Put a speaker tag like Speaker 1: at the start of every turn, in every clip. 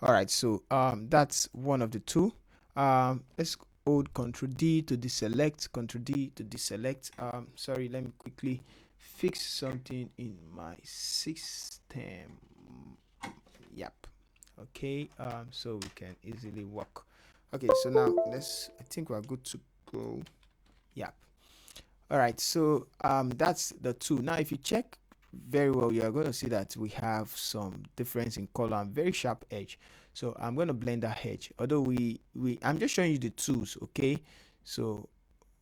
Speaker 1: All right, so that's one of the two. Let's hold Control D to deselect, Control D to deselect. Sorry, let me quickly fix something in my system. Yep. Okay. So we can easily work. Okay, so now I think we're good to go. Yep. All right, so that's the two. Now, if you check very well, you are going to see that we have some difference in color and very sharp edge. So I'm going to blend that edge. Although I'm just showing you the tools, okay? So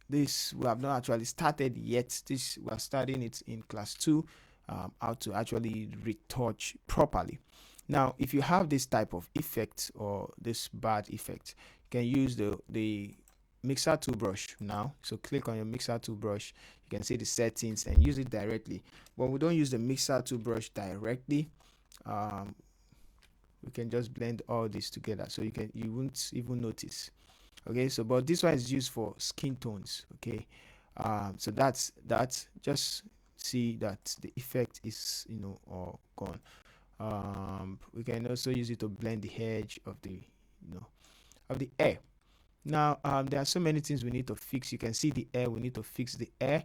Speaker 1: this we have not actually started yet. This we are starting it in class 2, how to actually retouch properly. Now, if you have this type of effect or this bad effect, you can use the mixer tool brush now. So click on your mixer tool brush. You can see the settings and use it directly. But we don't use the mixer tool brush directly. Um, we can just blend all this together, so you won't even notice. Okay, so but this one is used for skin tones. Okay, so that's that. Just see that the effect is all gone. We can also use it to blend the edge of the of the air. Now, there are so many things we need to fix. You can see the air. We need to fix the air.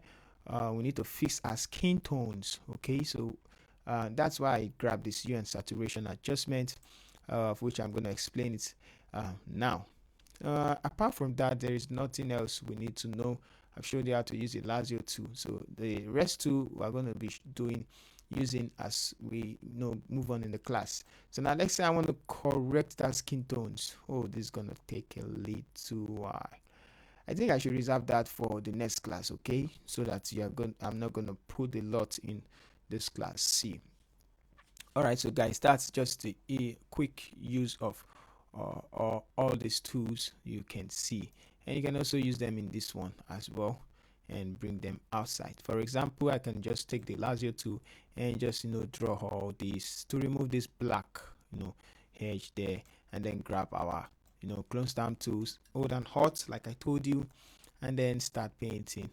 Speaker 1: We need to fix our skin tones. Okay, so that's why I grabbed this hue and saturation adjustment, of which I'm going to explain it now. Apart from that, there is nothing else we need to know. I've showed you how to use the Lazio tool. So the rest two we're going to be doing using as we move on in the class. So now let's say I want to correct that skin tones. Oh, this is going to take a little while. I think I should reserve that for the next class, okay? So that I'm not going to put a lot in this class C. All right, so guys, that's just a quick use of all these tools you can see, and you can also use them in this one as well and bring them outside. For example, I can just take the Lazio tool and just draw all these to remove this black edge there, and then grab our clone stamp tools, hold and hot like I told you, and then start painting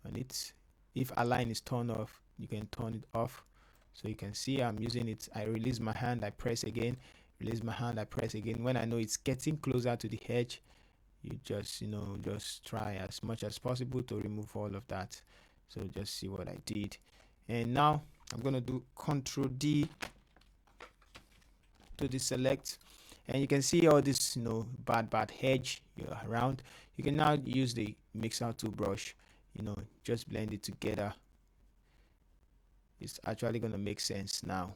Speaker 1: on it. If align is turned off, you can turn it off. So you can see I'm using it. I release my hand, I press again, release my hand, I press again. When I know it's getting closer to the edge, you just try as much as possible to remove all of that. So just see what I did. And now I'm gonna do Control D to deselect, and you can see all this bad edge around. You can now use the mixer tool brush, just blend it together. It's actually gonna make sense now.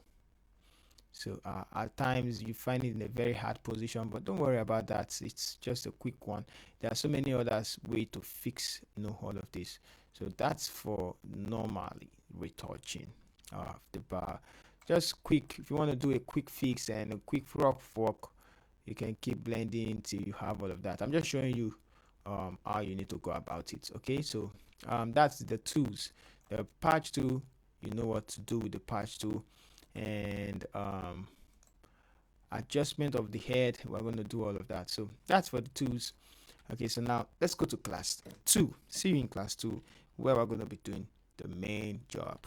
Speaker 1: So at times you find it in a very hard position, but don't worry about that. It's just a quick one. There are so many others way to fix all of this. So that's for normally retouching the bar. Just quick, if you want to do a quick fix and a quick rough work, you can keep blending till you have all of that. I'm just showing you how you need to go about it. Okay, so that's the tools. The patch tool, you know what to do with the patch tool, and adjustment of the head, we're going to do all of that. So that's for the tools. Okay, so now let's go to class 2. See you in class 2, where we're going to be doing the main job.